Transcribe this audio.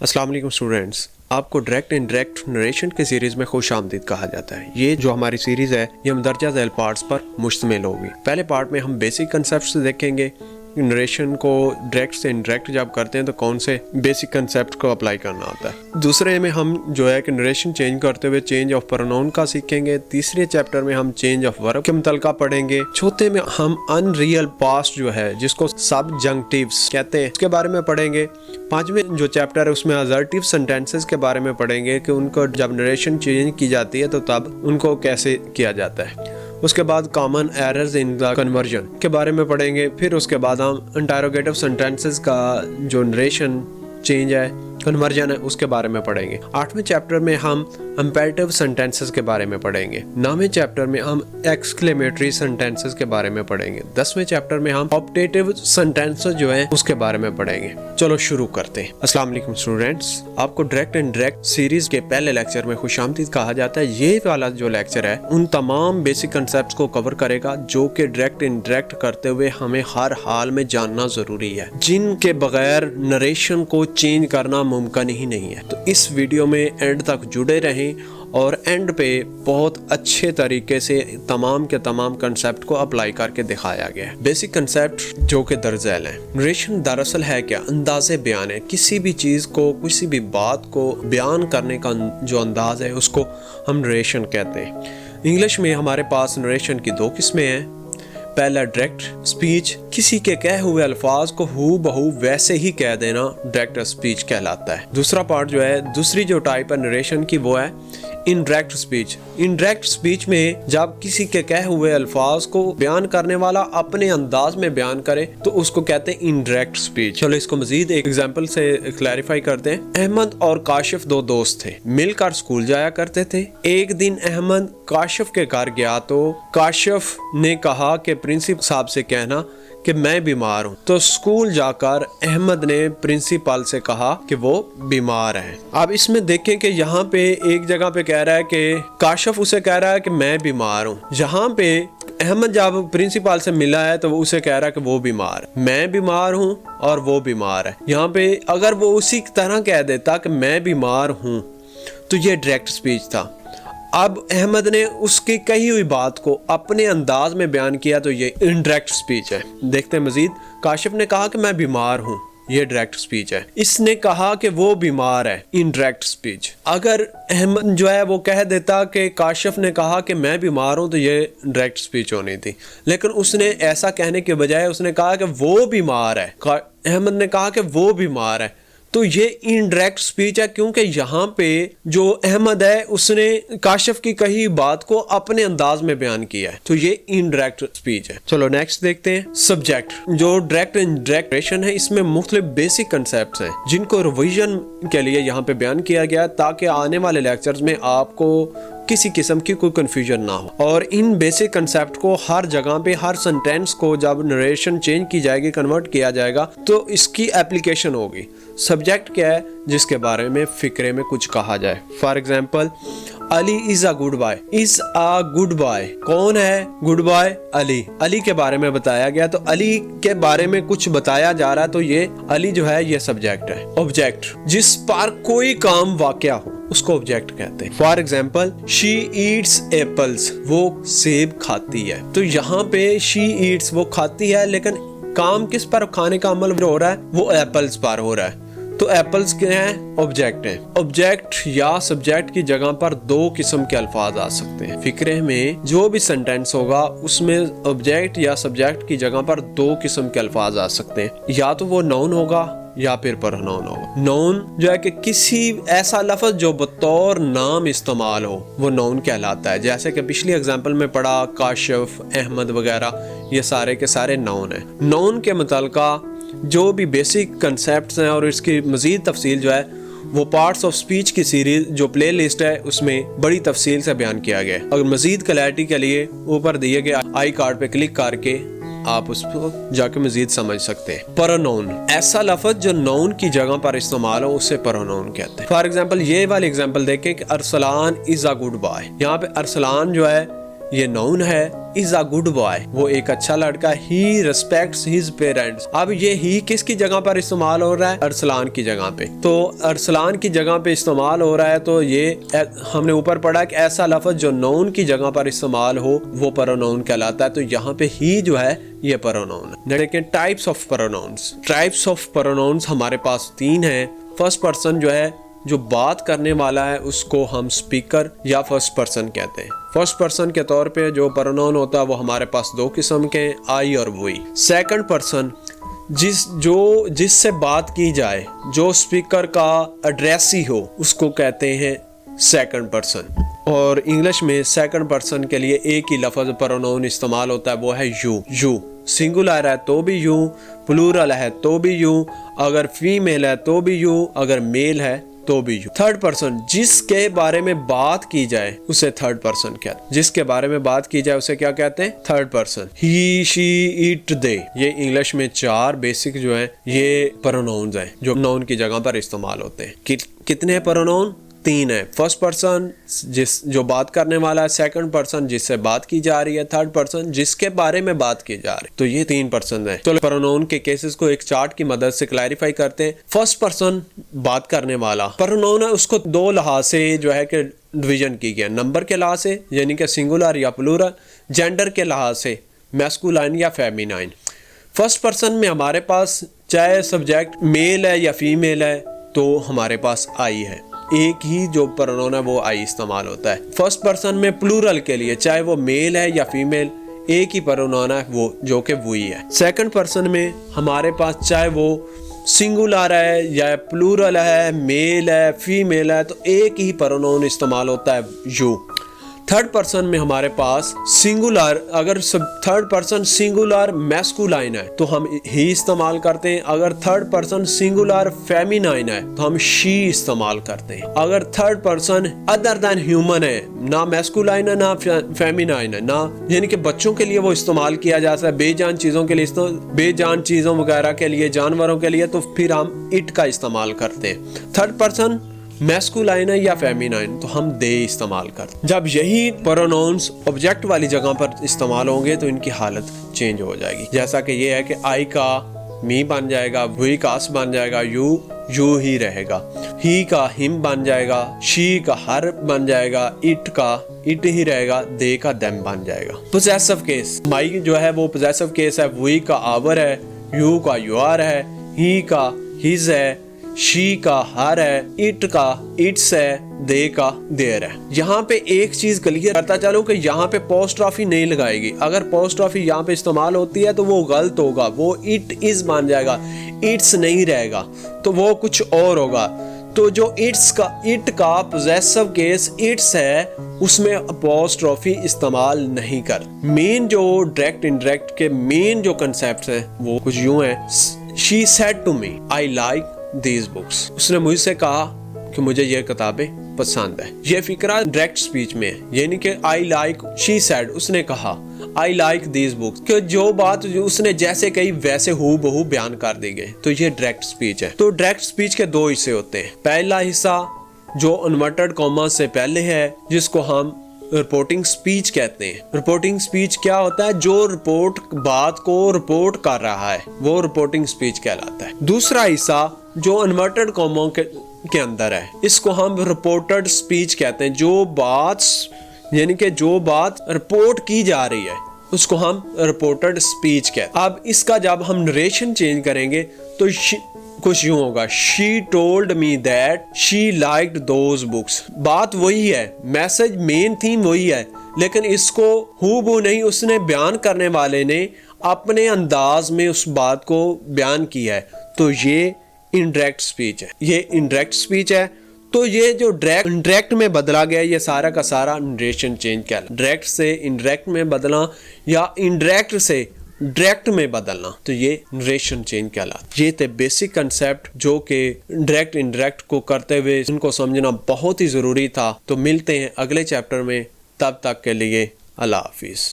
अस्सलाम वालेकुम स्टूडेंट्स, आपको डायरेक्ट इनडायरेक्ट नरेशन के सीरीज़ में खुश आमदीद कहा जाता है। ये जो हमारी सीरीज़ है ये मंदरजा झैल पार्ट्स पर मुश्तमिल होगी। पहले पार्ट में हम बेसिक कंसेप्ट देखेंगे, नरेशन को डायरेक्ट से इनडायरेक्ट जब करते हैं तो कौन से बेसिक कंसेप्ट को अप्लाई करना होता है। दूसरे में हम जो है कि नरेशन चेंज करते हुए चेंज ऑफ प्रोनाउन का सीखेंगे। तीसरे चैप्टर में हम चेंज ऑफ वर्ब के मुतलका पढ़ेंगे। चौथे में हम अनरियल पास्ट जो है जिसको सबजंक्टिव्स कहते हैं उसके बारे में पढ़ेंगे। पांचवें जो चैप्टर है उसमें असर्टिव सेंटेंसेस के बारे में पढ़ेंगे कि उनको जब नरेशन चेंज की जाती है तो तब उनको कैसे किया जाता है। उसके बाद common errors in the conversion के बारे में पढ़ेंगे। फिर उसके बाद हम इंटरोगेटिव सेंटेंसेस का जो नरेशन चेंज है कन्वर्जन है उसके बारे में पढ़ेंगे। 8वें चैप्टर में हम इंपेरेटिव सेंटेंसेस के बारे में पढ़ेंगे। 9वें चैप्टर में हम एक्सक्लेमेटरी सेंटेंसेस के बारे में पढ़ेंगे। 10वें चैप्टर में हम ऑप्टेटिव सेंटेंसेस जो है उसके बारे में पढ़ेंगे। चलो शुरू करते हैं। अस्सलाम वालेकुम स्टूडेंट्स, आपको डायरेक्ट एंड डायरेक्ट सीरीज के पहले लेक्चर में खुशामदीद कहा जाता है। ये वाला जो लेक्चर है उन तमाम बेसिक कंसेप्ट्स को कवर करेगा जो कि डायरेक्ट इंडायरेक्ट करते हुए हमें हर हाल में जानना जरूरी है, जिनके बगैर नरेशन को चेंज करना मुमकिन ही नहीं है। तो इस वीडियो में एंड तक जुड़े रहें और एंड पे बहुत अच्छे तरीके से तमाम के तमाम कंसेप्ट को अप्लाई करके दिखाया गया है। बेसिक कंसेप्ट जो कि दरअसल है, नरेशन दरअसल है क्या? अंदाज़े बयान है। किसी भी चीज़ को, किसी भी बात को बयान करने का जो अंदाज है उसको हम नरेशन कहते हैं। इंग्लिश में हमारे पास नरेशन की दो किस्में हैं। पहला डायरेक्ट स्पीच, किसी के कहे हुए अल्फाज को हू बहू वैसे ही कह देना डायरेक्ट स्पीच कहलाता है। दूसरा पार्ट जो है, दूसरी जो टाइप है नरेशन की वो है इनडायरेक्ट स्पीच। इनडायरेक्ट स्पीच में जब किसी के कहे हुए अल्फाज को बयान करने वाला अपने अंदाज में बयान करे तो उसको कहते हैं इनडायरेक्ट स्पीच। चलो इसको मजीद एक एग्जांपल से क्लैरिफाई करते हैं। अहमद और काशिफ दो दोस्त थे, मिलकर स्कूल जाया करते थे। एक दिन अहमद काशिफ के घर गया तो काशिफ ने कहा कि प्रिंसिपल साहब से कहना कि मैं बीमार हूँ। तो स्कूल जाकर अहमद ने प्रिंसिपल से कहा कि वो बीमार है। अब इसमें देखें कि यहाँ पे एक जगह पे कह रहा है कि काशिफ उसे कह रहा है कि मैं बीमार हूँ। जहाँ पे अहमद जब प्रिंसिपल से मिला है तो वो उसे कह रहा है कि वो बीमार है। मैं बीमार हूँ और वो बीमार है। यहाँ पे अगर वो उसी तरह कह देता कि मैं बीमार हूँ तो ये डायरेक्ट स्पीच था। अब अहमद ने उसकी कही हुई बात को अपने अंदाज में बयान किया तो ये इनडायरेक्ट स्पीच है। देखते हैं मजीद। काशिफ ने कहा कि मैं बीमार हूँ, ये डायरेक्ट स्पीच है। इसने कहा कि वो बीमार है, इनडायरेक्ट स्पीच। अगर अहमद जो है वो कह देता कि काशिफ ने कहा कि मैं बीमार हूँ तो ये डायरेक्ट स्पीच होनी थी, लेकिन उसने ऐसा कहने के बजाय उसने कहा कि वो बीमार है। अहमद ने कहा कि वो बीमार है, तो ये इनडायरेक्ट स्पीच है क्योंकि यहाँ पे जो अहमद है उसने काशिफ की कही बात को अपने अंदाज में बयान किया है, तो ये इनडायरेक्ट स्पीच है। चलो नेक्स्ट देखते हैं। सब्जेक्ट, जो डायरेक्ट इनडायरेक्ट नरेशन है इसमें मुख्तलिफ बेसिक कंसेप्ट हैं जिनको रिवीजन के लिए यहाँ पे बयान किया गया ताकि आने वाले लेक्चर्स में आपको किसी किस्म की कोई कंफ्यूजन ना हो। और इन बेसिक कंसेप्ट को हर जगह पे, हर सेंटेंस को जब नरेशन चेंज की जाएगी, कन्वर्ट किया जाएगा तो इसकी एप्लीकेशन होगी। सब्जेक्ट क्या है? जिसके बारे में फिक्रे में कुछ कहा जाए। For example, Ali is a good boy. Is a good boy कौन है? Good boy Ali. अली के बारे में बताया गया तो अली के बारे में कुछ बताया जा रहा है तो ये अली जो है ये सब्जेक्ट है। ऑब्जेक्ट, जिस पर कोई काम वाक़या हो उसको ऑब्जेक्ट कहते हैं। For example, she Yeats apples, वो सेब खाती है। तो यहाँ पे शी ईट्स वो खाती है, लेकिन काम किस पर खाने का अमल हो रहा है? वो एप्पल्स पर हो रहा है। तो एप्पल्स क्या हैं? ऑब्जेक्ट हैं। ऑब्जेक्ट या सब्जेक्ट की जगह पर दो किस्म के अल्फाज आ सकते हैं। फिक्रे में जो भी सेंटेंस होगा उसमें ऑब्जेक्ट या सब्जेक्ट की जगह पर दो किस्म के अल्फाज आ सकते हैं, या तो वो नाउन होगा या फिर प्रोनाउन होगा। नाउन जो है कि किसी ऐसा लफ्ज जो बतौर नाम इस्तेमाल हो वो नाउन कहलाता है। जैसे कि पिछली एग्जांपल में पढ़ा काशिफ, अहमद वगैरह, ये सारे के सारे नाउन है। नाउन के मुताल्लिका जो भी बेसिक कंसेप्ट्स हैं और इसकी मजीद तफसील जो है वो पार्ट्स ऑफ स्पीच की सीरीज जो प्ले लिस्ट है उसमें बड़ी तफसील से बयान किया गया है। और मजीद क्लैरिटी के लिए ऊपर दिए गए आई कार्ड पे क्लिक करके आप उसको जाके मजीद समझ सकते हैं। प्रोनाउन, ऐसा लफ्ज जो नाउन की जगह पर इस्तेमाल हो उसे प्रोनाउन कहते हैं। फॉर एग्जाम्पल, ये वाली एग्जाम्पल देखें कि Arsalan is a good boy. यहाँ पे अरसलान जो है ये नाउन है, इज अ गुड बॉय, वो एक अच्छा लड़का, ही रिस्पेक्ट्स हिज पेरेंट्स। अब ये ही किसकी जगह पर इस्तेमाल हो रहा है? अरसलान की जगह पे। तो अरसलान की जगह पे इस्तेमाल हो रहा है, तो ये हमने ऊपर पढ़ा कि ऐसा लफ्ज जो नाउन की जगह पर इस्तेमाल हो वो प्रोनाउन कहलाता है। तो यहाँ पे ही जो है ये प्रोनाउन है। लेकिन types of pronouns, types of pronouns हमारे पास 3 हैं। फर्स्ट पर्सन जो है, जो बात करने वाला है, उसको हम स्पीकर या फर्स्ट पर्सन कहते हैं। फर्स्ट पर्सन के तौर पे जो प्रोनाउन होता है वो हमारे पास 2 किस्म के, आई और वी। सेकंड पर्सन जिससे बात की जाए, जो स्पीकर का एड्रेसी हो, उसको कहते हैं सेकंड पर्सन। और इंग्लिश में सेकंड पर्सन के लिए एक ही लफ्ज प्रोनाउन इस्तेमाल होता है, वो है यू। यू सिंगुलर है तो भी यू, प्लूरल है तो भी यू, अगर फीमेल है तो भी यू, अगर मेल है तो भी यू। थर्ड पर्सन, जिसके बारे में बात की जाए उसे थर्ड पर्सन कहते हैं। जिसके बारे में बात की जाए उसे क्या कहते हैं? Third person. He, she, it, they, ये इंग्लिश में 4 बेसिक जो है ये प्रोनाउंस हैं जो नाउन की जगह पर इस्तेमाल होते हैं। कितने प्रोनाउन? 3 है। फर्स्ट पर्सन जो बात करने वाला है, सेकंड पर्सन जिससे बात की जा रही है, थर्ड पर्सन जिसके बारे में बात की जा रही है। तो ये 3 पर्सन है। तो प्रोनाउन के केसेस को एक चार्ट की मदद से क्लैरिफाई करते हैं। फर्स्ट पर्सन बात करने वाला प्रोनाउन है, उसको 2 लिहाज से जो है कि डिवीजन की गया। नंबर के लिहाज से यानी कि सिंगुलर या प्लूरल, जेंडर के लिहाज से मैस्कुलाइन या फेमिनाइन। फर्स्ट पर्सन में हमारे पास चाहे सब्जेक्ट मेल है या फीमेल है तो हमारे पास आई है। एक ही जो प्रोनाउन है वो आई इस्तेमाल होता है। फर्स्ट पर्सन में प्लूरल के लिए चाहे वो मेल है या फीमेल, एक ही प्रोनाउन है वो, जो कि वही है। सेकंड पर्सन में हमारे पास चाहे वो सिंगुलर है या प्लूरल है, मेल है, फीमेल है, तो एक ही प्रोनाउन इस्तेमाल होता है, यू। थर्ड पर्सन में हमारे पास सिंगुलर, अगर थर्ड पर्सन सिंगुलर मैस्कुलाइन है तो हम ही इस्तेमाल करते हैं। अगर थर्ड पर्सन सिंगुलर फेमिनाइन है तो हम शी इस्तेमाल करते हैं। अगर third person other than human है, ना मैस्कुलाइन है ना फेमिनाइन है, ना यानी कि बच्चों के लिए वो इस्तेमाल किया जा सकता है, बेजान चीजों के लिए, बेजान चीजों वगैरह के लिए, जानवरों के लिए, तो फिर हम इट का इस्तेमाल करते हैं। थर्ड पर्सन मैस्कुलाइन है या फेमिनाइन तो हम दे इस्तेमाल करते। जब यही प्रोनाउंस ऑब्जेक्ट वाली जगह पर इस्तेमाल होंगे तो इनकी हालत चेंज हो जाएगी। जैसा कि ये है कि आई का मी बन जाएगा, वी का अस बन जाएगा, यू ही रहेगा, ही का हिम बन जाएगा, शी का हर बन जाएगा, इट का इट ही रहेगा, दे का देम बन जाएगा। पोजेसिव केस, माई जो है वो पोजेसिव केस है, वी का आवर है, यू का यूआर है, ही का हिज है, शी का हर है, इट का इट्स है, दे का देयर है। यहाँ पे एक चीज क्लियर करता चलो कि यहाँ पे पोस्ट्रॉफी नहीं लगाएगी। अगर पोस्ट्रॉफी यहाँ पे इस्तेमाल होती है तो वो गलत होगा, वो इट इज बन जाएगा, इट्स नहीं रहेगा, तो वो कुछ और होगा। तो जो इट का पोजेसिव केस इट्स है उसमें अपोस्ट्रोफी इस्तेमाल नहीं कर। मेन जो डायरेक्ट इनडायरेक्ट के मेन जो कंसेप्ट है वो कुछ यूं है, she said to me I like these books, उसने मुझसे कहा कि मुझे ये किताबें पसंद है। ये फिक्रा डायरेक्ट स्पीच में है, यानी कि आई लाइक, शी सेड, उसने कहा आई लाइक दीज बुक्स, कि जो बात जो उसने जैसे कही वैसे हूबहू बयान कर दी गई, तो ये डायरेक्ट स्पीच है। तो डायरेक्ट स्पीच के 2 हिस्से होते हैं। पहला हिस्सा जो इन्वर्टेड कॉमा से पहले है, जिसको हम रिपोर्टिंग स्पीच कहते हैं। रिपोर्टिंग स्पीच क्या होता है? जो रिपोर्ट बात को रिपोर्ट कर रहा है वो रिपोर्टिंग स्पीच कहलाता है। दूसरा हिस्सा जो इन्वर्टेड कॉमा के अंदर है, इसको हम रिपोर्टेड स्पीच कहते हैं। जो बात यानी कि जो बात रिपोर्ट की जा रही है उसको हम रिपोर्टेड स्पीच कहते हैं। अब इसका जब हम नरेशन चेंज करेंगे तो कुछ यूं होगा, she told me that she liked those books. बात वही है, मैसेज मेन थीम वही है, लेकिन इसको हूबहू नहीं, उसने बयान करने वाले ने अपने अंदाज में उस बात को बयान किया है, तो ये इनडायरेक्ट स्पीच है। ये इनडायरेक्ट स्पीच है। तो ये जो डायरेक्ट में बदला गया, ये सारा का सारा नरेशन चेंज क्या है, डायरेक्ट से इनडायरेक्ट में बदलना या इनडायरेक्ट से डायरेक्ट में बदलना, तो ये नरेशन चेंज कहलाता। ये थे बेसिक कंसेप्ट जो कि डायरेक्ट इनडायरेक्ट को करते हुए इनको समझना बहुत ही जरूरी था। तो मिलते हैं अगले चैप्टर में, तब तक के लिए अल्लाह हाफिज।